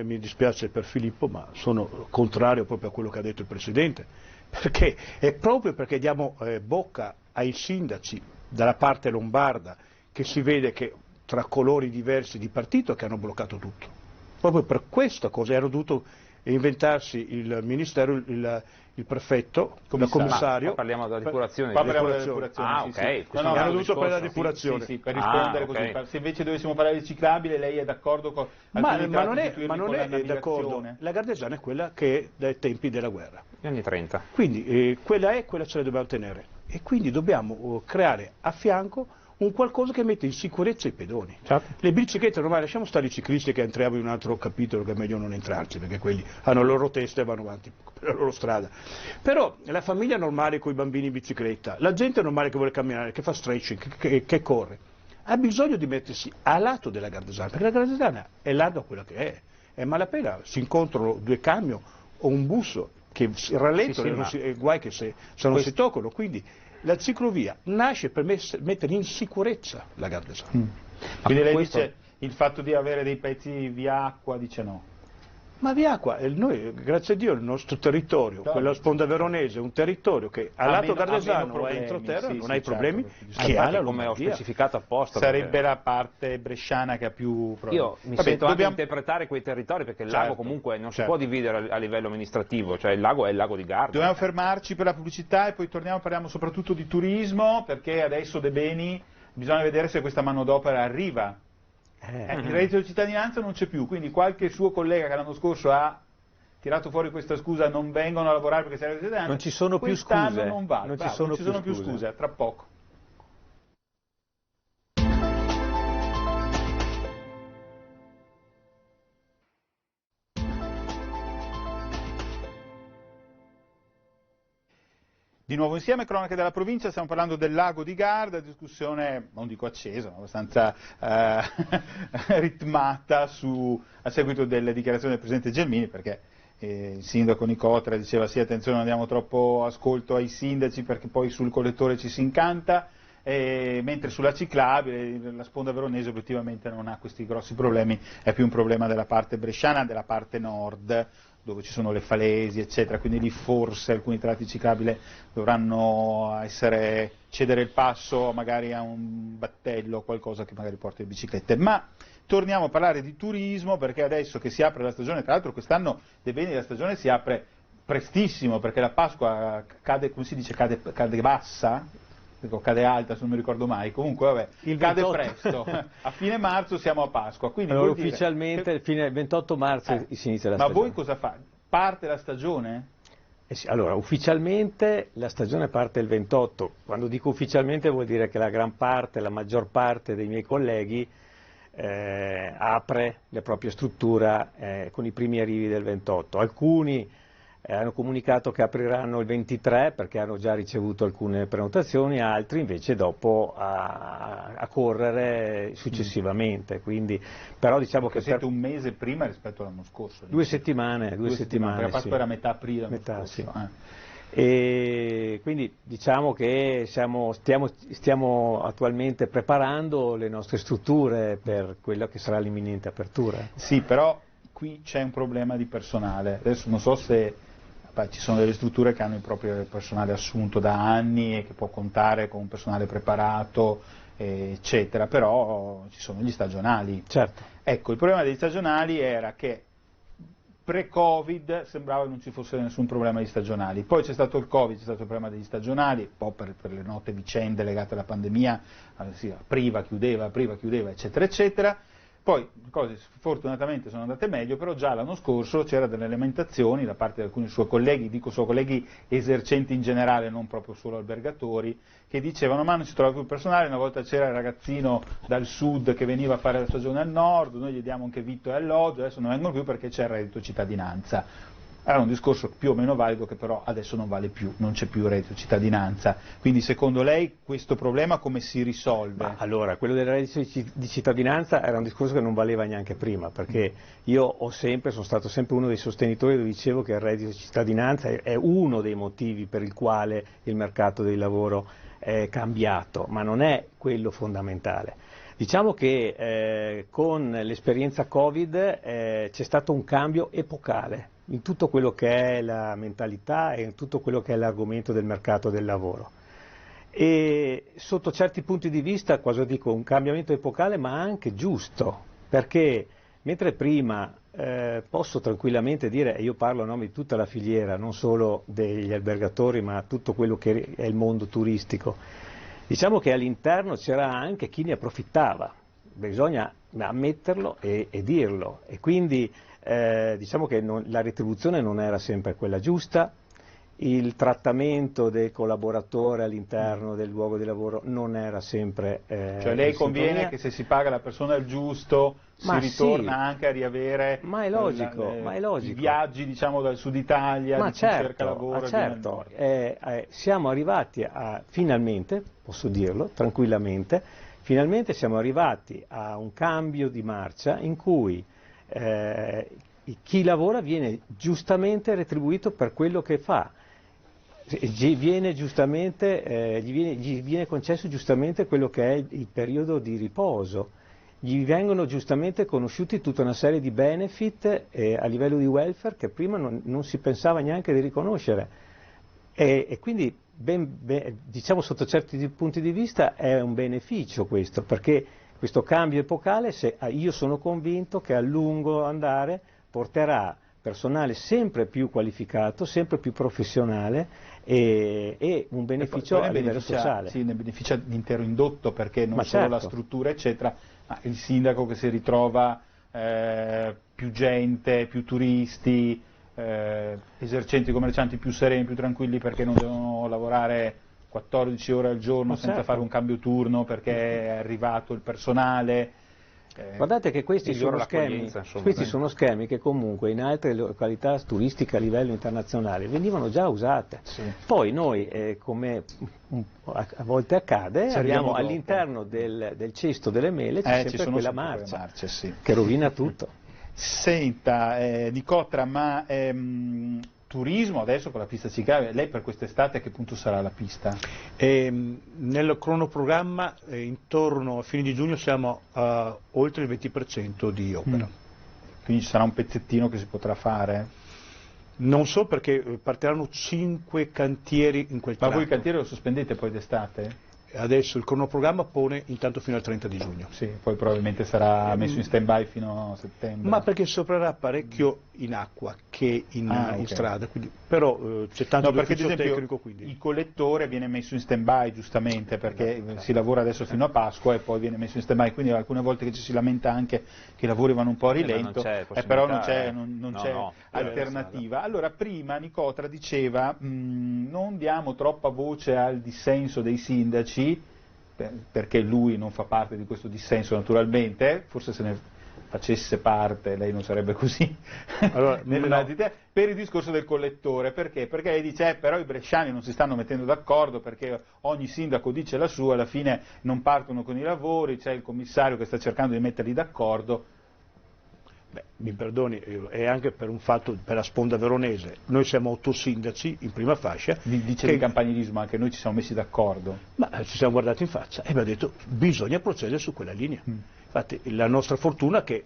mi dispiace per Filippo, ma sono contrario proprio a quello che ha detto il Presidente, perché è proprio perché diamo bocca ai sindaci dalla parte lombarda, che si vede che tra colori diversi di partito che hanno bloccato tutto. Proprio per questa cosa hanno dovuto inventarsi il ministero, il prefetto, il commissario. Parliamo della depurazione. Parliamo della depurazione. Ah, sì, ok. sì. No, hanno dovuto parlare della depurazione. Sì, per rispondere okay. così. Se invece dovessimo parlare di ciclabile, lei è d'accordo con Ma non è d'accordo. La Gardesana è quella che è dai tempi della guerra. Gli anni 30. Quindi quella ce la dobbiamo tenere. E quindi dobbiamo creare a fianco un qualcosa che mette in sicurezza i pedoni. Certo. Le biciclette normali, lasciamo stare i ciclisti che entriamo in un altro capitolo che è meglio non entrarci, perché quelli hanno la loro testa e vanno avanti per la loro strada. Però la famiglia normale con i bambini in bicicletta, la gente normale che vuole camminare, che fa stretching, che corre, ha bisogno di mettersi a lato della Gardesana, perché la Gardesana è larga quella che è malapena, si incontrano due camion o un bus che rallentano, guai che se non si toccano, quindi la ciclovia nasce per mettere in sicurezza la Gardesana. Quindi lei dice il fatto di avere dei pezzi via acqua, dice no. Ma via acqua, noi, grazie a Dio, il nostro territorio, quella sponda veronese, è un territorio che a lato Gardesano o entroterra non ha i problemi che ha la come ho Lombardia. specificato apposta. Sarebbe la parte bresciana che ha più problemi. Io mi sento anche interpretare quei territori, perché il lago comunque non si può dividere a livello amministrativo, cioè il lago è il lago di Garda. Dobbiamo fermarci per la pubblicità e poi torniamo, parliamo soprattutto di turismo, perché adesso De Beni bisogna vedere se questa manodopera arriva. Il reddito di cittadinanza non c'è più, quindi qualche suo collega che l'anno scorso ha tirato fuori questa scusa, non vengono a lavorare perché serve il reddito di cittadinanza, non ci sono più scuse, non va, non ci sono più scuse, tra poco. Di nuovo insieme, cronache della provincia, stiamo parlando del lago di Garda, discussione, non dico accesa, ma abbastanza ritmata a seguito delle dichiarazioni del Presidente Gelmini, perché il sindaco Nicotra diceva sì, attenzione, non diamo troppo ascolto ai sindaci perché poi sul collettore ci si incanta, mentre sulla ciclabile la sponda veronese obiettivamente non ha questi grossi problemi, è più un problema della parte bresciana, della parte nord, dove ci sono le falesi, eccetera, quindi lì forse alcuni tratti ciclabili dovranno cedere il passo magari a un battello o qualcosa che magari porta le biciclette. Ma torniamo a parlare di turismo, perché adesso che si apre la stagione, tra l'altro quest'anno De Beni la stagione si apre prestissimo, perché la Pasqua cade, come si dice, cade bassa? Cade alta, se non mi ricordo mai, comunque vabbè, cade presto, a fine marzo siamo a Pasqua, quindi allora ufficialmente il 28 marzo si inizia la stagione. Ma voi cosa fate? Parte la stagione? Sì, allora ufficialmente la stagione parte il 28, quando dico ufficialmente vuol dire che la maggior parte dei miei colleghi apre la propria struttura con i primi arrivi del 28, alcuni hanno comunicato che apriranno il 23 perché hanno già ricevuto alcune prenotazioni, altri invece dopo a correre successivamente, quindi, però diciamo perché che siete un mese prima rispetto all'anno scorso. 2 settimane, perché la Pasqua era metà aprile l'anno scorso. Sì. E quindi diciamo che stiamo attualmente preparando le nostre strutture per quella che sarà l'imminente apertura. Sì, però qui c'è un problema di personale, adesso non so se ci sono delle strutture che hanno il proprio personale assunto da anni e che può contare con un personale preparato, eccetera, però ci sono gli stagionali. Certo. Ecco, il problema degli stagionali era che pre-Covid sembrava che non ci fosse nessun problema di stagionali, poi c'è stato il Covid, c'è stato il problema degli stagionali, un po' per le note vicende legate alla pandemia, apriva, chiudeva, eccetera, eccetera. Poi le cose fortunatamente sono andate meglio, però già l'anno scorso c'era delle lamentazioni da parte di alcuni suoi colleghi, dico suoi colleghi esercenti in generale, non proprio solo albergatori, che dicevano ma non si trova più personale, una volta c'era il ragazzino dal sud che veniva a fare la stagione al nord, noi gli diamo anche vitto e alloggio, adesso non vengono più perché c'è il reddito cittadinanza. Era un discorso più o meno valido che però adesso non vale più, non c'è più reddito cittadinanza. Quindi secondo lei questo problema come si risolve? Ma allora, quello del reddito di cittadinanza era un discorso che non valeva neanche prima, perché io sono stato sempre uno dei sostenitori che dicevo che il reddito di cittadinanza è uno dei motivi per il quale il mercato del lavoro è cambiato, ma non è quello fondamentale. Diciamo che con l'esperienza Covid c'è stato un cambio epocale in tutto quello che è la mentalità e in tutto quello che è l'argomento del mercato del lavoro. E sotto certi punti di vista, quasi dico, un cambiamento epocale ma anche giusto, perché mentre prima posso tranquillamente dire, e io parlo a nome di tutta la filiera, non solo degli albergatori, ma tutto quello che è il mondo turistico, diciamo che all'interno c'era anche chi ne approfittava, bisogna ammetterlo e dirlo, e quindi diciamo che la retribuzione non era sempre quella giusta, il trattamento del collaboratore all'interno del luogo di lavoro non era sempre cioè lei conviene che se si paga la persona il giusto si ritorna anche a riavere ma è logico. I viaggi, diciamo, dal sud Italia, di chi cerca lavoro. Certo. Siamo arrivati finalmente, posso dirlo tranquillamente, finalmente siamo arrivati a un cambio di marcia in cui chi lavora viene giustamente retribuito per quello che fa. Gli viene concesso giustamente quello che è il periodo di riposo, gli vengono giustamente conosciuti tutta una serie di benefit a livello di welfare che prima non si pensava neanche di riconoscere, e quindi diciamo sotto certi punti di vista è un beneficio questo, perché questo cambio epocale, io sono convinto che a lungo andare porterà personale sempre più qualificato, sempre più professionale e un beneficio a livello sociale. Sì, ne beneficia l'intero indotto, perché non solo la struttura eccetera, ma il sindaco che si ritrova più gente, più turisti, esercenti commercianti più sereni, più tranquilli, perché non devono lavorare 14 ore al giorno senza fare un cambio turno perché è arrivato il personale. Guardate che questi sono schemi che comunque in altre località turistiche a livello internazionale venivano già usate. Sì. Poi noi, come a volte accade, abbiamo all'interno del cesto delle mele c'è sempre quella marcia che rovina tutto. Senta, Nicotra, ma turismo adesso con la pista ciclabile, lei per quest'estate a che punto sarà la pista? Nel cronoprogramma intorno a fine di giugno siamo a oltre il 20% di opera. Quindi ci sarà un pezzettino che si potrà fare? Non so, perché partiranno 5 cantieri in quel tratto. Ma voi il cantiere lo sospendete poi d'estate? Adesso il cronoprogramma pone intanto fino al 30 di giugno. Sì, poi probabilmente sarà messo in stand-by fino a settembre. Ma perché soprerà parecchio in acqua che in strada, quindi, però c'è tanto ufficio tecnico. Quindi. Il collettore viene messo in stand-by giustamente, perché si lavora adesso fino a Pasqua e poi viene messo in stand-by, quindi alcune volte che ci si lamenta anche che i lavori vanno un po' a rilento, però non c'è alternativa. Allora prima Nicotra diceva non diamo troppa voce al dissenso dei sindaci, perché lui non fa parte di questo dissenso naturalmente, forse se ne facesse parte lei non sarebbe così, allora, per il discorso del collettore, perché lei dice però i bresciani non si stanno mettendo d'accordo perché ogni sindaco dice la sua, alla fine non partono con i lavori, c'è il commissario che sta cercando di metterli d'accordo. Beh, mi perdoni, è anche per un fatto, per la sponda veronese, noi siamo 8 sindaci in prima fascia. Dice di campanilismo, anche noi ci siamo messi d'accordo. Ma ci siamo guardati in faccia e abbiamo detto bisogna procedere su quella linea. Infatti la nostra fortuna che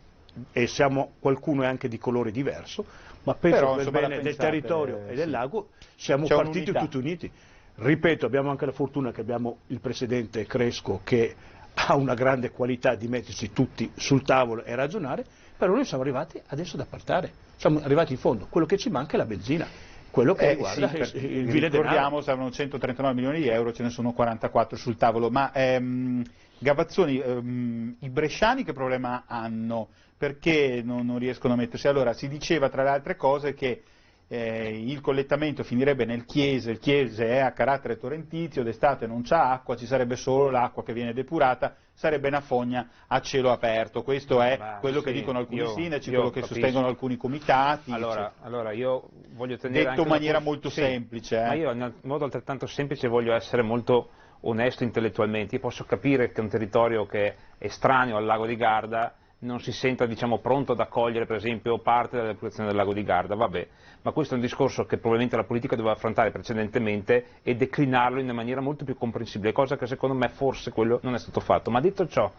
qualcuno è anche di colore diverso, ma penso per il bene del territorio e del lago siamo partiti tutti uniti. Ripeto, abbiamo anche la fortuna che abbiamo il presidente Cresco che ha una grande qualità di metterci tutti sul tavolo e ragionare. Però noi siamo arrivati adesso ad appartare, siamo arrivati in fondo, quello che ci manca è la benzina, quello che riguarda il vile denaro. Ricordiamo, saranno 139 milioni di euro, ce ne sono 44 sul tavolo, ma Gavazzoni, i bresciani che problema hanno? Perché non riescono a mettersi? Allora, si diceva tra le altre cose che il collettamento finirebbe nel Chiese, il Chiese è a carattere torrentizio, d'estate non c'ha acqua, ci sarebbe solo l'acqua che viene depurata, sarebbe una fogna a cielo aperto. Questo è quello che dicono alcuni sindaci, quello che sostengono alcuni comitati. Allora io voglio tenere detto in maniera molto semplice. Ma io in modo altrettanto semplice voglio essere molto onesto intellettualmente. Io posso capire che un territorio che è estraneo al lago di Garda non si senta, diciamo, pronto ad accogliere per esempio parte della popolazione del lago di Garda, vabbè, ma questo è un discorso che probabilmente la politica doveva affrontare precedentemente e declinarlo in una maniera molto più comprensibile, cosa che secondo me forse quello non è stato fatto. Ma detto ciò,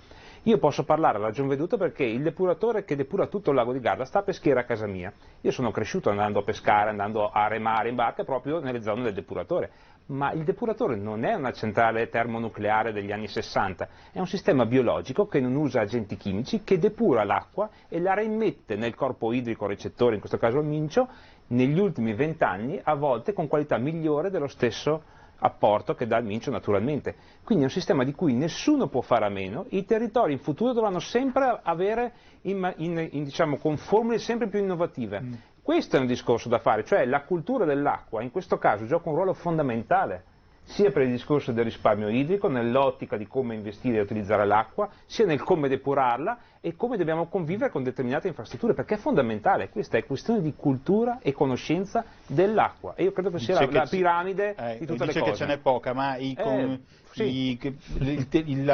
Io posso parlare a ragion veduta perché il depuratore che depura tutto il lago di Garda sta a Peschiera a casa mia. Io sono cresciuto andando a pescare, andando a remare in barca proprio nelle zone del depuratore. Ma il depuratore non è una centrale termonucleare degli anni 60, è un sistema biologico che non usa agenti chimici, che depura l'acqua e la reimmette nel corpo idrico recettore, in questo caso il Mincio, negli ultimi 20 anni, a volte con qualità migliore dello stesso apporto che dà il Mincio naturalmente. Quindi è un sistema di cui nessuno può fare a meno, i territori in futuro dovranno sempre avere diciamo, con formule sempre più innovative. Questo è un discorso da fare, cioè la cultura dell'acqua in questo caso gioca un ruolo fondamentale, sia per il discorso del risparmio idrico, nell'ottica di come investire e utilizzare l'acqua, sia nel come depurarla e come dobbiamo convivere con determinate infrastrutture, perché è fondamentale, questa è questione di cultura e conoscenza dell'acqua e io credo che sia la piramide di tutte le cose. Dice che ce n'è poca, ma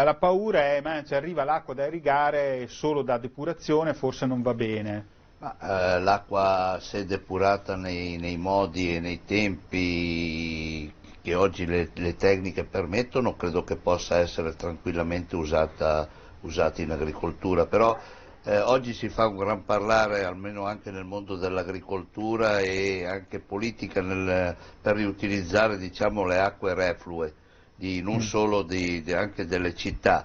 la paura è che se arriva l'acqua da irrigare solo da depurazione forse non va bene. L'acqua, se depurata nei modi e nei tempi che oggi le tecniche permettono, credo che possa essere tranquillamente usata in agricoltura, però oggi si fa un gran parlare, almeno anche nel mondo dell'agricoltura e anche politica, per riutilizzare, diciamo, le acque reflue, non solo anche delle città.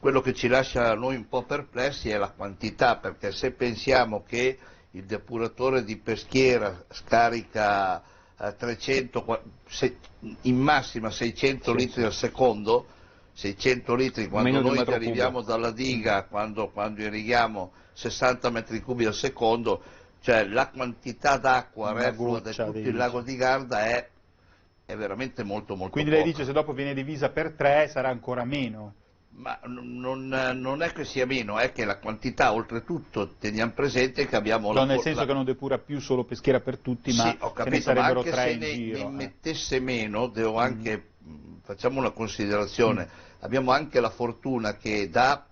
Quello che ci lascia a noi un po' perplessi è la quantità, perché se pensiamo che il depuratore di Peschiera scarica 300, in massima 600 litri al secondo, 600 litri quando noi che arriviamo dalla diga, quando irrighiamo 60 metri cubi al secondo, cioè la quantità d'acqua reflua di tutto il lago di Garda è veramente molto molto Quindi poca. lei dice se dopo viene divisa per 3 sarà ancora meno? Ma non è che sia meno, è che la quantità, oltretutto teniamo presente che abbiamo nel senso che non depura più solo Peschiera per tutti, sì, ma ho capito, ce ne sarebbero ma anche 3 se in giro. Ne mettesse meno, devo anche, facciamo una considerazione, abbiamo anche la fortuna che da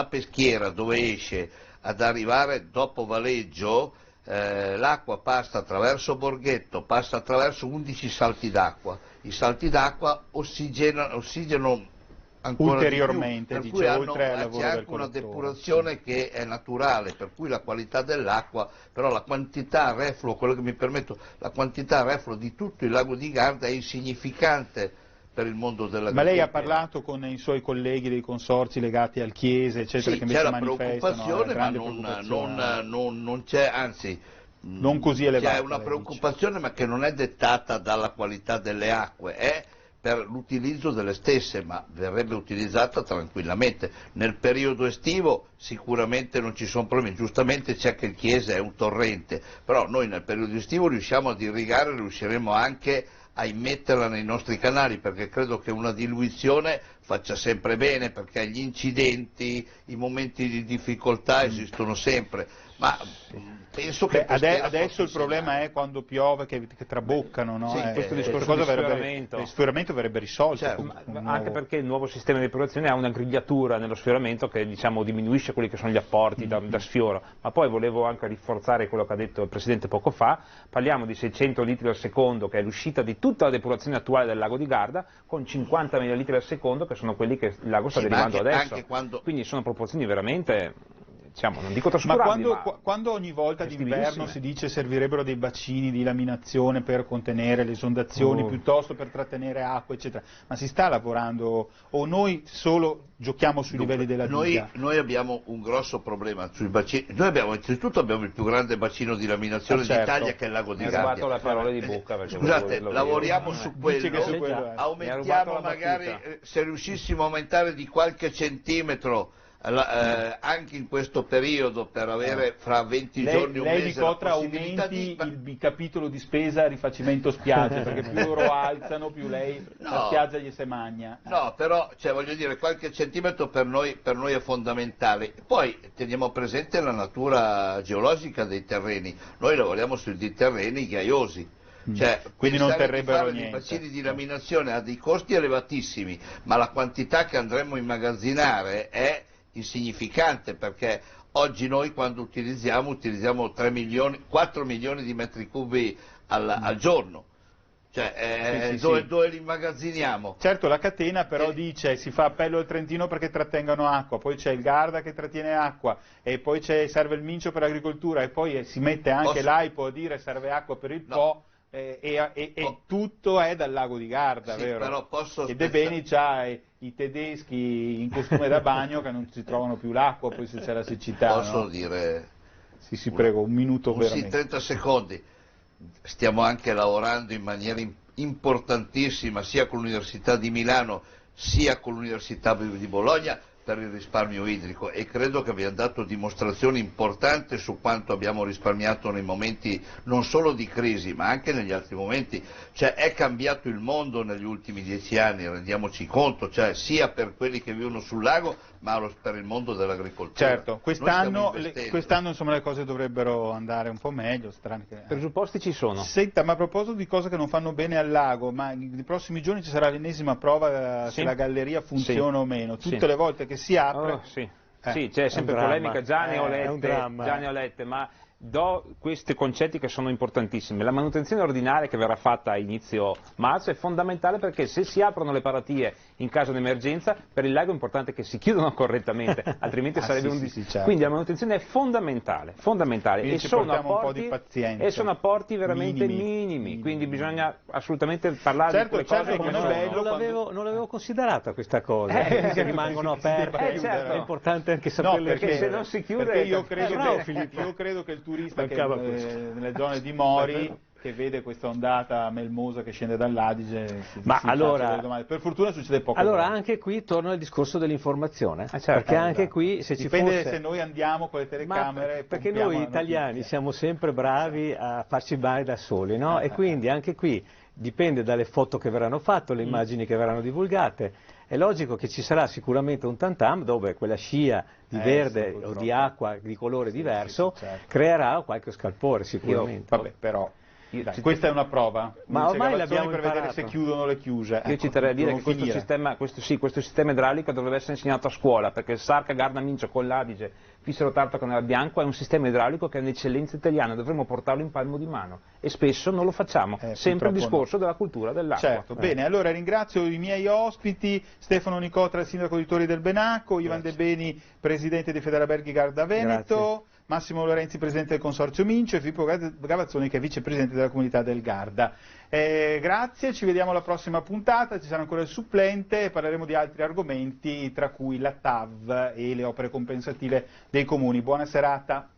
Peschiera, dove esce, ad arrivare dopo Valeggio, l'acqua passa attraverso Borghetto, passa attraverso 11 salti d'acqua, i salti d'acqua ossigenano ancora ulteriormente, di più, dice, oltre al lavoro c'è del anche una collettore. depurazione che è naturale, per cui la qualità dell'acqua, però la quantità refluo, quello che mi permetto, la quantità refluo di tutto il lago di Garda è insignificante per il mondo dell'agricoltura. Ma lei ha parlato con i suoi colleghi dei consorzi legati al Chiese, eccetera, sì, che invece c'è la manifestano preoccupazione, ma non c'è, anzi, non così elevata. C'è una preoccupazione, ma che non è dettata dalla qualità delle acque, è per l'utilizzo delle stesse, ma verrebbe utilizzata tranquillamente. Nel periodo estivo sicuramente non ci sono problemi, giustamente c'è che il Chiese è un torrente, però noi nel periodo estivo riusciamo ad irrigare, riusciremo anche a immetterla nei nostri canali, perché credo che una diluizione faccia sempre bene, perché gli incidenti, i momenti di difficoltà esistono sempre, ma penso che adesso il problema è quando piove che traboccano, no? Sì, questo discorso di sfioramento verrebbe risolto. Certo, anche perché il nuovo sistema di depurazione ha una grigliatura nello sfioramento che, diciamo, diminuisce quelli che sono gli apporti da sfioro, ma poi volevo anche rinforzare quello che ha detto il Presidente poco fa, parliamo di 600 litri al secondo, che è l'uscita di tutta la depurazione attuale del lago di Garda, con 50 millilitri al secondo, che sono quelli che il lago sta derivando adesso, quindi sono proporzioni veramente, diciamo, non dico trascurabili, ma quando ogni volta d'inverno si dice servirebbero dei bacini di laminazione per contenere le esondazioni, piuttosto per trattenere acqua, eccetera, ma si sta lavorando o noi solo giochiamo sui livelli della diga? Noi abbiamo un grosso problema sui bacini. Noi innanzitutto abbiamo il più grande bacino di laminazione d'Italia, che è il lago di Garda. Mi ha rubato la parola di bocca. Scusate, lavoriamo su quello, aumentiamo magari, se riuscissimo a aumentare di qualche centimetro anche in questo periodo, per avere fra 20 giorni un mese lei Cotra aumenti il capitolo di spesa a rifacimento spiagge, perché più loro alzano più lei la spiaggia gli se magna. No, però voglio dire, qualche centimetro per noi è fondamentale. Poi teniamo presente la natura geologica dei terreni, noi lavoriamo sui terreni ghiaiosi. Cioè, quindi non terrebbero niente. I bacini di laminazione ha dei costi elevatissimi, ma la quantità che andremo a immagazzinare è insignificante, perché oggi noi quando utilizziamo 4 milioni di metri cubi al giorno, Cioè, dove li immagazziniamo? Certo, la catena però dice si fa appello al Trentino perché trattengano acqua, poi c'è il Garda che trattiene acqua, e poi serve il Mincio per l'agricoltura, e poi si mette anche l'AIPO a dire serve acqua per il Po, e tutto è dal lago di Garda, sì, vero? Però ed è bene già i tedeschi in costume da bagno che non si trovano più l'acqua poi se c'è la siccità. Posso dire? Sì, prego, un minuto veramente. Sì, 30 secondi. Stiamo anche lavorando in maniera importantissima sia con l'Università di Milano sia con l'Università di Bologna per il risparmio idrico, e credo che abbiamo dato dimostrazioni importanti su quanto abbiamo risparmiato nei momenti non solo di crisi ma anche negli altri momenti. Cioè, è cambiato il mondo negli ultimi 10 anni, rendiamoci conto, cioè, sia per quelli che vivono sul lago ma per il mondo dell'agricoltura. Certo, quest'anno insomma le cose dovrebbero andare un po' meglio. Presupposti ci sono. Senta, ma a proposito di cose che non fanno bene al lago, ma nei prossimi giorni ci sarà l'ennesima prova se la galleria funziona o meno. Tutte le volte che si apre... Sì, c'è sempre polemica, già ne ho lette, ma do questi concetti che sono importantissimi. La manutenzione ordinaria che verrà fatta a inizio marzo è fondamentale, perché se si aprono le paratie in caso di emergenza, per il lago è importante che si chiudano correttamente, altrimenti sarebbe un disastro. Certo. Quindi la manutenzione è fondamentale, e sono apporti veramente minimi, quindi bisogna assolutamente parlare di quelle cose che non l'avevo considerata questa cosa, che rimangono aperte, certo. È importante anche saperle, perché se non si chiude... Perché io credo che il turista che nelle zone di Mori che vede questa ondata melmosa che scende dall'Adige per fortuna succede poco. Allora anche qui torna il discorso dell'informazione, perché anche qui se dipende se noi andiamo con le telecamere, perché noi italiani siamo sempre bravi a farci male da soli, no? E quindi anche qui dipende dalle foto che verranno fatte, le immagini che verranno divulgate. È logico che ci sarà sicuramente un tantam dove quella scia di verde o di acqua di colore diverso creerà qualche scalpore sicuramente. Però questa è una prova, ma ormai l'abbiamo per vedere se chiudono le chiuse. Io ci terrei a dire che questo sistema idraulico dovrebbe essere insegnato a scuola, perché il Sarca, Garda, Mincio con l'Adige, Fissero, Tartaco, Canale Bianco è un sistema idraulico che è un'eccellenza italiana, dovremmo portarlo in palmo di mano e spesso non lo facciamo, sempre il discorso della cultura dell'acqua. Certo, bene, allora ringrazio i miei ospiti, Stefano Nicotra, il sindaco di Torri del Benacco, Ivan De Beni, presidente di Federalberghi Garda Veneto, Massimo Lorenzi, presidente del Consorzio Mincio, e Filippo Gavazzoni, che è vicepresidente della comunità del Garda. Grazie, ci vediamo alla prossima puntata, ci sarà ancora il supplente e parleremo di altri argomenti, tra cui la TAV e le opere compensative dei comuni. Buona serata.